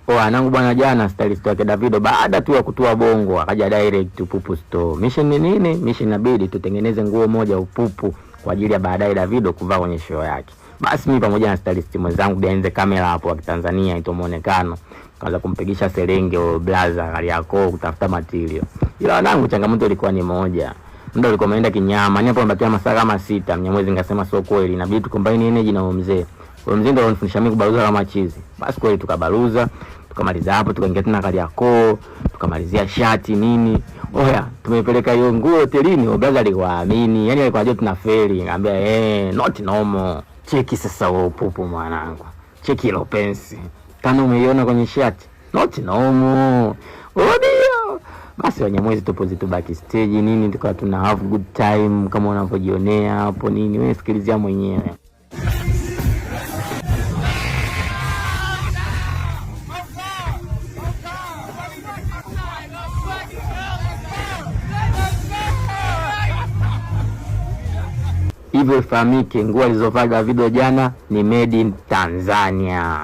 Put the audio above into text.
Anangu bwana, jana stylist wake Davido baada tu ya kutua bongo akaja direct Upupu store. Mission ni nini? Mission inabidi tutengeneze nguo moja Upupu kwa ajili ya baadaye Davido kuvaa kwenye show yake. Basi mimi pamoja na stylist mwenzangu Bianze kamera hapo wa Tanzania ito muonekano kaanza kumpigisha serenge o blaza Kariakoo kutafuta material. Ila wanangu changamoto ilikuwa ni moja. Muda ulikuwa umeenda kinyama. Ni hapo mbakia masaa kama 6. Mnyamwezi ngasema sio kweli. Inabidi tucombine energy na mzee. Kwa mzee ndio anifundisha mimi kubaruza kama chizi. Basi kweli tukabaruza, tukamaliza hapo, tukaingia tena Kariakoo, tukamalizia shati nini. Tumepeleka hiyo nguo hotelini, obraza aliwaamini. Yaani alikuwa anajua tunafeli. Ngambia not normal. Cheki sasa Upupu mwanangu. Cheki ile pensi. Tano umeiona kwenye shati. Not normal. Ndio. Basi Wanyamwezi tupo zitu backstage nini, tukawa tuna have good time kama unavyojionea hapo nini. Wewe sikilizia mwenyewe. Hivyo ifahamike nguo alizovaa Davido jana ni made in Tanzania.